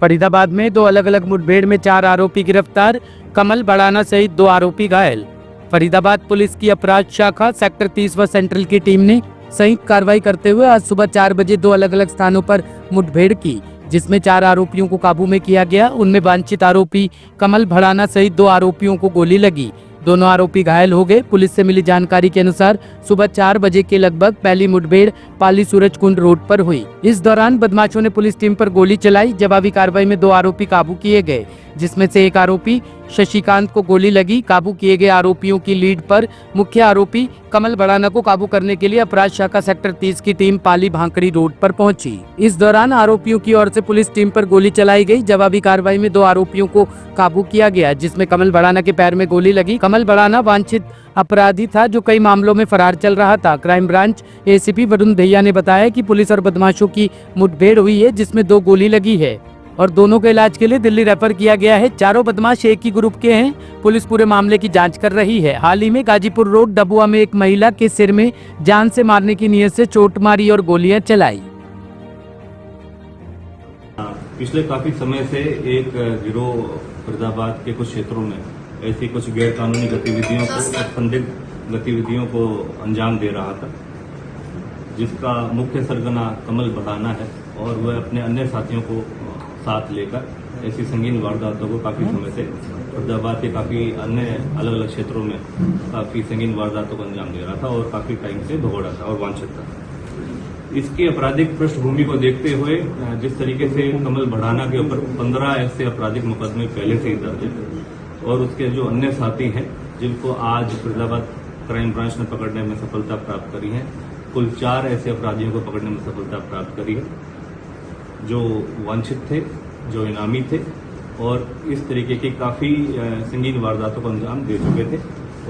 फरीदाबाद में दो अलग अलग मुठभेड़ में 4 आरोपी गिरफ्तार, कमल भड़ाना सहित 2 आरोपी घायल। फरीदाबाद पुलिस की अपराध शाखा सेक्टर 30 व सेंट्रल की टीम ने संयुक्त कार्रवाई करते हुए आज सुबह 4 बजे 2 अलग अलग स्थानों पर मुठभेड़ की, जिसमें 4 आरोपियों को काबू में किया गया। उनमें वांछित आरोपी कमल भड़ाना सहित 2 आरोपियों को गोली लगी। दोनों आरोपी घायल हो गए। पुलिस से मिली जानकारी के अनुसार सुबह 4 बजे के लगभग पहली मुठभेड़ पाली सूरज कुंड रोड पर हुई। इस दौरान बदमाशों ने पुलिस टीम पर गोली चलाई। जवाबी कार्रवाई में 2 आरोपी काबू किए गए, जिसमें से एक आरोपी शशिकांत को गोली लगी। काबू किए गए आरोपियों की लीड पर मुख्य आरोपी कमल भड़ाना को काबू करने के लिए अपराध शाखा सेक्टर 30 की टीम पाली भांकड़ी रोड पर पहुंची। इस दौरान आरोपियों की ओर से पुलिस टीम पर गोली चलाई गई। जवाबी कार्रवाई में 2 आरोपियों को काबू किया गया, जिसमें कमल भड़ाना के पैर में गोली लगी। कमल भड़ाना वांछित अपराधी था जो कई मामलों में फरार चल रहा था। Crime branch ACP Varun Dahiya ने बताया कि पुलिस और बदमाशों की मुठभेड़ हुई है, जिसमें 2 गोली लगी है और दोनों के इलाज के लिए दिल्ली रेफर किया गया है। चारों बदमाश एक ही ग्रुप के हैं। पुलिस पूरे मामले की जांच कर रही है। हाल ही में गाजीपुर रोड डबुआ में एक महिला के सिर में जान से मारने की नीयत से चोट मारी और गोलियां चलाई। पिछले काफी समय से एक गिरोह फरीदाबाद के कुछ क्षेत्रों में ऐसी कुछ गैर कानूनी गतिविधियों को, संदिग्ध गतिविधियों को अंजाम दे रहा था, जिसका मुख्य सरगना कमल भड़ाना है और वह अपने अन्य साथियों को साथ लेकर ऐसी संगीन वारदातों को काफी समय से फरीदाबाद के काफी अन्य अलग अलग क्षेत्रों में काफी संगीन वारदातों को अंजाम दे रहा था और काफी टाइम से भगोड़ा था और वांछित था। इसकी आपराधिक पृष्ठभूमि को देखते हुए जिस तरीके से कमल भड़ाना के ऊपर 15 ऐसे आपराधिक मुकदमे पहले से ही दर्ज है और उसके जो अन्य साथी हैं जिनको आज फरीदाबाद क्राइम ब्रांच ने पकड़ने में सफलता प्राप्त करी है, कुल 4 ऐसे अपराधियों को पकड़ने में सफलता प्राप्त करी है जो वांछित थे, जो इनामी थे और इस तरीके की काफी संगीन वारदातों को अंजाम दे चुके थे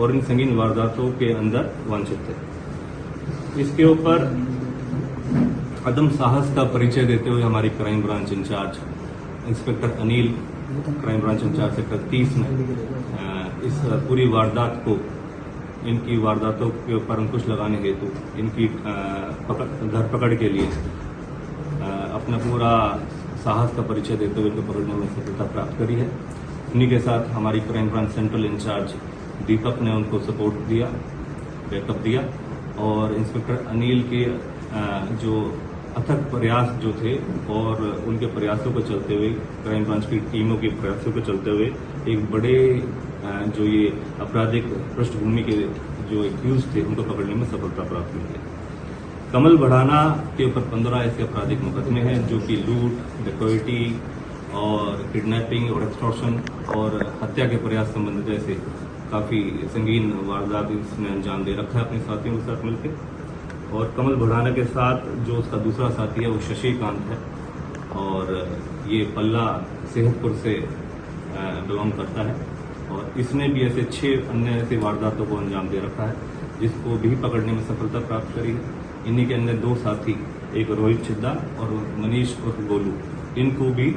और इन संगीन वारदातों के अंदर वांछित थे। इसके ऊपर अदम साहस का परिचय देते हुए हमारी crime branch incharge inspector Anil, crime branch incharge sector 30 ने इस पूरी वारदात को, इनकी वारदातों के ऊपर अंकुश लगाने हेतु इनकी धरपकड़ के लिए अपना पूरा साहस का परिचय देते हुए इनको पकड़ने में सफलता प्राप्त करी है। उन्हीं के साथ हमारी क्राइम ब्रांच सेंट्रल इंचार्ज दीपक ने उनको सपोर्ट दिया, बैकअप दिया और इंस्पेक्टर अनिल के जो अथक प्रयास जो थे और उनके प्रयासों को चलते हुए, क्राइम ब्रांच की टीमों के प्रयासों को चलते हुए एक बड़े जो ये आपराधिक पृष्ठभूमि के जो एक्यूज थे उनको पकड़ने में सफलता प्राप्त हुई है। कमल भड़ाना के ऊपर 15 ऐसे आपराधिक मुकदमे हैं जो कि लूट, डकैती और किडनैपिंग और एक्सटॉर्शन और हत्या के प्रयास संबंधित ऐसे काफ़ी संगीन वारदात इसने अंजाम दे रखा है अपने साथियों के साथ मिलकर। और कमल भड़ाना के साथ जो उसका दूसरा साथी है वो शशिकांत है और ये पल्ला सेहतपुर से बिलोंग करता है और इसने भी ऐसे 6 अन्य ऐसे वारदातों को अंजाम दे रखा है जिसको भी पकड़ने में सफलता प्राप्त करी है। इन्हीं के अन्य 2 साथी, एक रोहित छिद्दा और मनीष उर्फ गोलू, इनको भी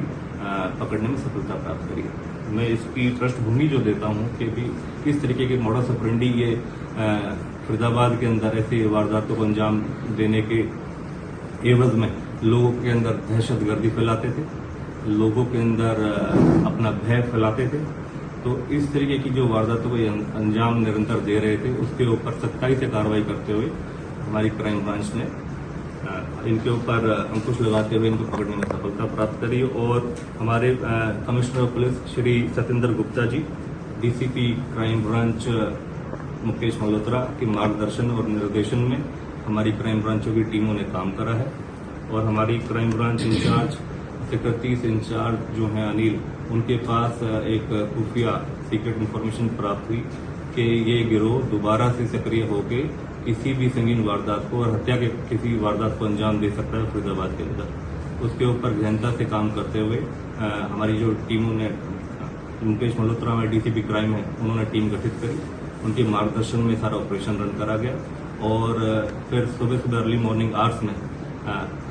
पकड़ने में सफलता प्राप्त करी है। मैं इसकी पृष्ठभूमि जो देता हूँ कि भी किस तरीके के मॉडस ऑपरेंडी ये फरीदाबाद के अंदर ऐसी वारदातों को अंजाम देने के एवज में लोगों के अंदर दहशतगर्दी फैलाते थे, लोगों के अंदर अपना भय फैलाते थे। तो इस तरीके की जो वारदातों को अंजाम निरंतर दे रहे थे उसके ऊपर सख्ताई से कार्रवाई करते हुए हमारी क्राइम ब्रांच ने इनके ऊपर अंकुश लगाते हुए इनको पकड़ने में सफलता प्राप्त करी और हमारे commissioner of police Shri Satyendra Gupta ji, DCP crime branch Mukesh Malhotra के मार्गदर्शन और निर्देशन में हमारी क्राइम ब्रांचों की टीमों ने काम करा है और हमारी crime branch incharge sector 30 incharge जो हैं अनिल, उनके पास एक खुफिया सीक्रेट इंफॉर्मेशन प्राप्त हुई कि ये गिरोह दोबारा से सक्रिय होकर किसी भी संगीन वारदात को और हत्या के किसी वारदात को अंजाम दे सकता है फरीदाबाद के अंदर। उसके ऊपर गहनता से काम करते हुए हमारी जो टीमों ने, मुकेश मल्होत्रा में डीसीपी क्राइम है, उन्होंने टीम गठित करी, उनके मार्गदर्शन में सारा ऑपरेशन रन करा गया और फिर सुबह अर्ली मॉर्निंग आवर्स में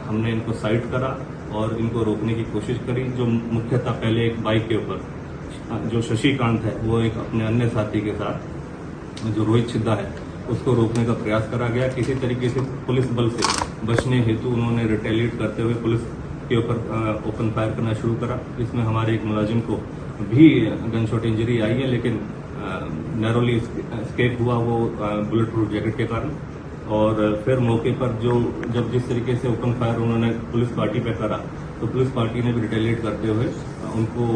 हमने इनको साइट करा और इनको रोकने की कोशिश करी। जो मुख्यतः पहले एक बाइक के ऊपर जो शशिकांत है वो एक अपने अन्य साथी के साथ जो रोहित छिद्दा है उसको रोकने का प्रयास करा गया। किसी तरीके से पुलिस बल से बचने हेतु उन्होंने रिटेलिएट करते हुए पुलिस के ऊपर ओपन फायर करना शुरू करा। इसमें हमारे एक मुलाजिम को भी गन शॉट इंजरी आई है, लेकिन नैरोली स्केप हुआ वो बुलेट प्रूफ जैकेट के कारण। और फिर मौके पर जब जिस तरीके से ओपन फायर उन्होंने पुलिस पार्टी पे करा, तो पुलिस पार्टी ने भी रिटेलिएट करते हुए उनको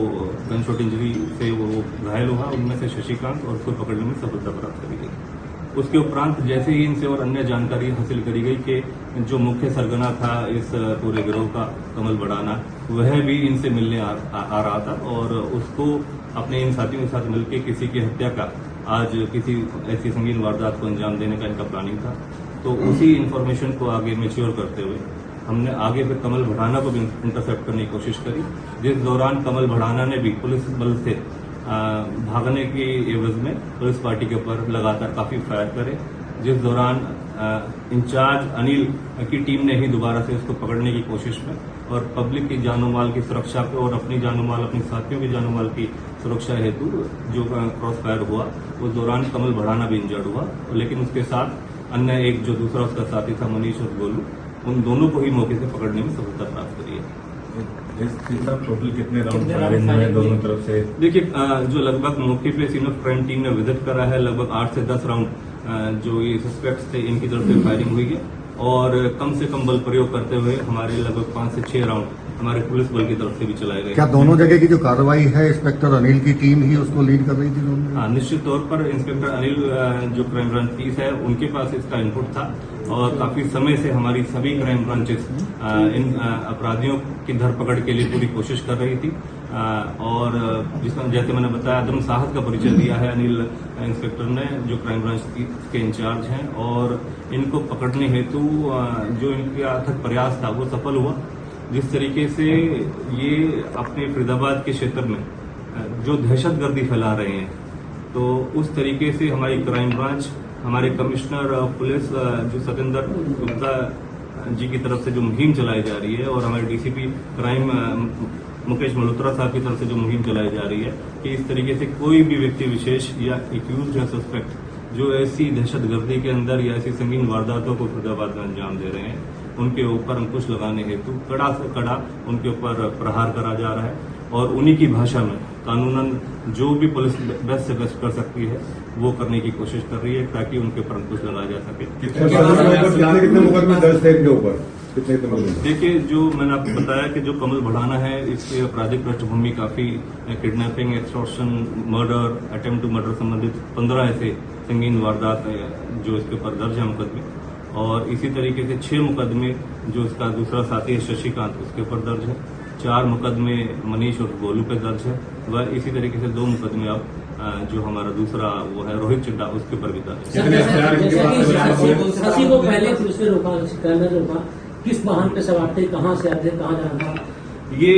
गन शॉट इंजरी से वो घायल हुआ। उनमें से शशिकांत और उसको पकड़ने में सफलता प्राप्त करी गई। उसके उपरांत जैसे ही इनसे और अन्य जानकारी हासिल करी गई कि जो मुख्य सरगना था इस पूरे गिरोह का, कमल बढ़ाना, वह भी इनसे मिलने आ रहा था और उसको अपने इन साथियों के साथ मिलकर किसी की हत्या का, आज किसी ऐसी संगीन वारदात को अंजाम देने का इनका प्लानिंग था। तो उसी इंफॉर्मेशन को आगे मैच्योर करते हुए हमने आगे फिर कमल भड़ाना को भी इंटरसेप्ट करने की कोशिश करी, जिस दौरान कमल भड़ाना ने भी पुलिस बल से भागने की एवज में पुलिस पार्टी के ऊपर लगातार काफी फायर करे, जिस दौरान इंचार्ज अनिल की टीम ने ही दोबारा से उसको पकड़ने की कोशिश में और पब्लिक की जानो माल की सुरक्षा को और अपनी जानो माल, अपने साथियों की जानो माल की सुरक्षा हेतु जो क्रॉस फायर हुआ, उस दौरान कमल भड़ाना भी इंजर्ड हुआ। लेकिन उसके साथ अन्य एक जो दूसरा उसका साथी था मनीष और गोलू, उन दोनों को ही मौके से पकड़ने में सफलता प्राप्त करी है। टोटल कितने राउंड फायरिंग हुए दोनों तरफ से? देखिए, जो लगभग मौके पे सीन ऑफ क्राइम टीम ने विजिट करा है, लगभग 8 से 10 राउंड जो ये सस्पेक्ट्स थे इनकी तरफ से फायरिंग हुई है और कम से कम बल प्रयोग करते हुए हमारे लगभग 5 से 6 राउंड हमारे पुलिस बल की तरफ से भी चलाए गए। क्या दोनों जगह की जो कार्रवाई है इंस्पेक्टर अनिल की टीम ही उसको लीड कर रही थी? हाँ, निश्चित तौर पर इंस्पेक्टर अनिल जो क्राइम ब्रांच 30 है उनके पास इसका इनपुट था और काफी समय से हमारी सभी क्राइम ब्रांचेस इन अपराधियों की धरपकड़ के लिए पूरी कोशिश कर रही थी और जिसमें जैसे मैंने बताया अदम साहस का परिचय दिया है अनिल इंस्पेक्टर ने, जो क्राइम ब्रांच 30 के इंचार्ज हैं, और इनको पकड़ने हेतु जो इनका अथक प्रयास था वो सफल हुआ। जिस तरीके से ये अपने फरीदाबाद के क्षेत्र में जो दहशतगर्दी फैला रहे हैं, तो उस तरीके से हमारी क्राइम ब्रांच, हमारे कमिश्नर पुलिस जो सतेंद्र गुप्ता जी की तरफ से जो मुहिम चलाई जा रही है और हमारे डीसीपी क्राइम मुकेश मल्होत्रा साहब की तरफ से जो मुहिम चलाई जा रही है कि इस तरीके से कोई भी व्यक्ति विशेष या एक्यूज या सस्पेक्ट जो ऐसी दहशतगर्दी के अंदर या ऐसी संगीन वारदातों को फरीदाबाद में अंजाम दे रहे हैं, उनके ऊपर अंकुश लगाने हेतु कड़ा से कड़ा उनके ऊपर प्रहार करा जा रहा है और उन्हीं की भाषा में कानूनन जो भी पुलिस बेस्ट से बेस्ट कर सकती है वो करने की कोशिश कर रही है ताकि उनके ऊपर अंकुश लगाया जा सके। कितने मुकदमे दर्ज थे इनके ऊपर? देखिए, जो मैंने आपको बताया कि जो कमल बढ़ाना है इसकी आपराधिक पृष्ठभूमि काफी kidnapping, extortion, murder, attempt to murder संबंधित 15 ऐसे संगीन वारदात जो इसके ऊपर दर्ज है मुकदमे, और इसी तरीके से 6 मुकदमे जो इसका दूसरा साथी है शशिकांत उसके ऊपर दर्ज है, 4 मुकदमे मनीष और गोलू पे दर्ज है, व इसी तरीके से 2 मुकदमे अब जो हमारा दूसरा वो है रोहित चिड्डा उसके ऊपर भी दर्ज है। शशि को पहले पुलिस ने रोका, किस वाहन पे सवार थे, कहाँ से आते, कहाँ जाना था? ये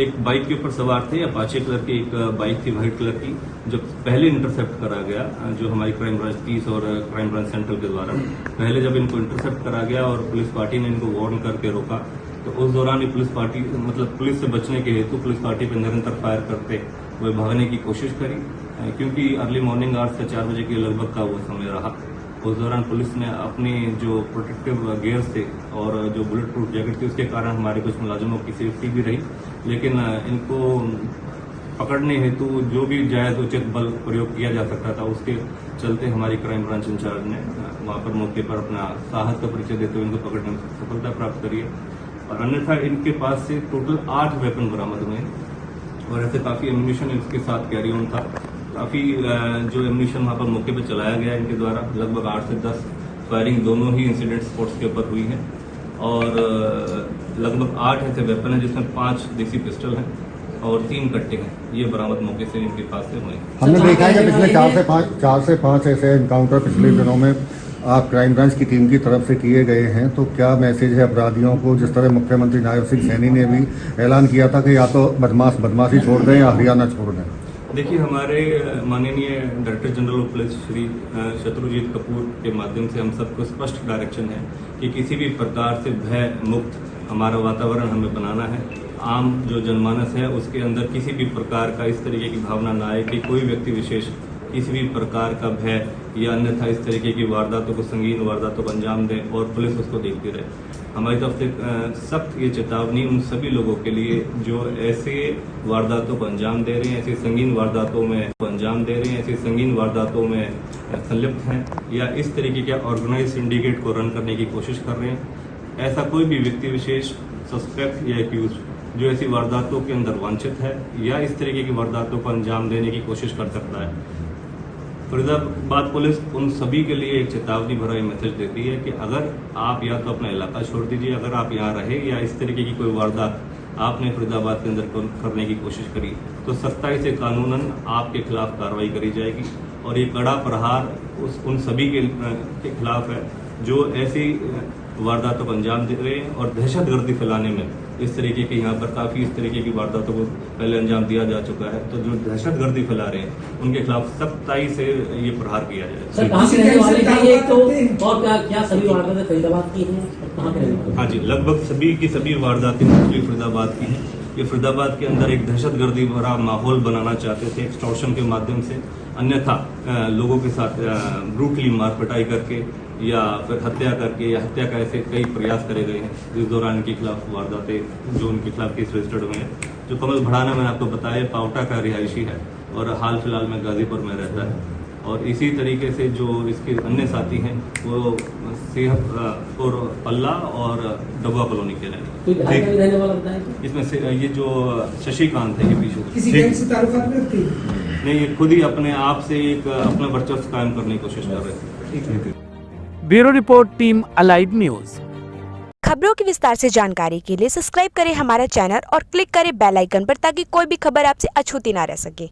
एक बाइक के ऊपर सवार थे, अपाचे कलर की एक बाइक थी व्हाइट कलर की, जो पहले इंटरसेप्ट करा गया जो हमारी क्राइम ब्रांच 30 और क्राइम ब्रांच सेंट्रल के द्वारा पहले जब इनको इंटरसेप्ट करा गया और पुलिस पार्टी ने इनको वार्न करके रोका, तो उस दौरान ये पुलिस पार्टी मतलब पुलिस से बचने के हेतु पुलिस पार्टी पर निरंतर फायर करते हुए भागने की कोशिश करी, क्योंकि अर्ली मॉर्निंग 8 से 4 बजे के लगभग का वो समय रहा। उस दौरान पुलिस ने अपनी जो प्रोटेक्टिव गियर्स थे और जो बुलेट प्रूफ जैकेट थी उसके कारण हमारे कुछ मुलाजिमों की सेफ्टी भी रही, लेकिन इनको पकड़ने हेतु जो भी जायज उचित बल प्रयोग किया जा सकता था उसके चलते हमारी क्राइम ब्रांच इंचार्ज ने वहां पर मौके पर अपना साहस का परिचय देते हुए इनको पकड़ने में सफलता प्राप्त करी है। और अन्यथा इनके पास से टोटल 8 वेपन बरामद हुए और ऐसे काफी एम्यूनिशन इसके साथ कैरी ऑन था। काफी जो एम्यूनिशन वहां पर मौके पर चलाया गया इनके द्वारा, लगभग 8 से 10 फायरिंग दोनों ही इंसिडेंट स्पॉट्स के ऊपर हुई है और लगभग 8 ऐसे वेपन हैं जिसमें 5 देसी पिस्टल हैं और 3 कट्टे हैं, ये बरामद मौके से इनके पास से हुए। हमने देखा है कि पिछले 4 से 5 ऐसे एनकाउंटर पिछले दिनों में आप क्राइम ब्रांच की टीम की तरफ से किए गए हैं, तो क्या मैसेज है अपराधियों को? जिस तरह मुख्यमंत्री नायब सिंह सैनी ने भी ऐलान किया था कि या तो बदमाशी छोड़ दें या हरियाणा छोड़ दें। देखिए, हमारे माननीय director general of police Shri Shatrujeet Kapur के माध्यम से हम सबको स्पष्ट डायरेक्शन है कि किसी भी प्रकार से भय मुक्त हमारा वातावरण हमें बनाना है। आम जो जनमानस है उसके अंदर किसी भी प्रकार का इस तरीके की भावना ना आए कि कोई व्यक्ति विशेष किसी भी प्रकार का भय या अन्यथा इस तरीके की वारदातों को, संगीन वारदातों को अंजाम दें और पुलिस उसको देखती रहे। हमारी तरफ से सख्त ये चेतावनी उन सभी लोगों के लिए जो ऐसे वारदातों को अंजाम दे रहे हैं, ऐसी संगीन वारदातों में अंजाम दे रहे हैं, ऐसी संगीन वारदातों में संलिप्त हैं या इस तरीके के ऑर्गेनाइज सिंडिकेट को रन करने की कोशिश कर रहे हैं। ऐसा कोई भी व्यक्ति विशेष, सस्पेक्ट या एक्यूज जो ऐसी वारदातों के अंदर वांछित है या इस तरीके की वारदातों को अंजाम देने की कोशिश कर सकता है। फरीदाबाद पुलिस उन सभी के लिए एक चेतावनी भरा मैसेज देती है कि अगर आप या तो अपना इलाका छोड़ दीजिए, अगर आप यहाँ रहे या इस तरीके की कोई वारदात आपने फरीदाबाद के अंदर करने की कोशिश करी तो सख्ताई से कानूनन आपके खिलाफ कार्रवाई करी जाएगी। और ये कड़ा प्रहार उन सभी के खिलाफ है जो ऐसी वारदातों को अंजाम दे रहे हैं और दहशतगर्दी फैलाने में इस तरीके के यहाँ पर काफ़ी इस तरीके की वारदातों को पहले अंजाम दिया जा चुका है। तो जो दहशतगर्दी फैला रहे हैं उनके खिलाफ सख्ताई से ये प्रहार किया जाए। सर कहाँ से रहने वाले हैं ये तो, और क्या सभी वारदातें फरीदाबाद की हैं और कहाँ के रहने वाले? हाँ जी, लगभग सभी की सभी वारदातें फरीदाबाद की हैं। ये फरीदाबाद के अंदर एक दहशतगर्दी भरा माहौल बनाना चाहते थे एक्सटॉर्शन के माध्यम से, अन्यथा लोगों के साथ ब्रूटली मार पिटाई करके या फिर हत्या करके या हत्या का ऐसे कई प्रयास करे गए हैं जिस दौरान इनके खिलाफ वारदातें जो उनके खिलाफ केस रजिस्टर्ड हुए हैं। जो कमल भड़ाना मैंने आपको बताया पावटा का रिहायशी है और हाल फिलहाल में गाजीपुर में रहता है। और इसी तरीके से जो इसके अन्य साथी हैं वो सेहतपुर पल्ला और डबुआ कॉलोनी के रहने वाला बताएं। इसमें से ये जो शशिकांत है ये पीछे किसी गैंग से ताल्लुकात नहीं रखती? नहीं, ये खुद ही अपने आप से एक अपना वर्चस्व कायम करने की कोशिश कर रहे थे। Bureau report, team alive news. खबरों की विस्तार से जानकारी के लिए सब्सक्राइब करें हमारा चैनल और क्लिक करें बेल आइकन पर ताकि कोई भी खबर आपसे अछूती ना रह सके।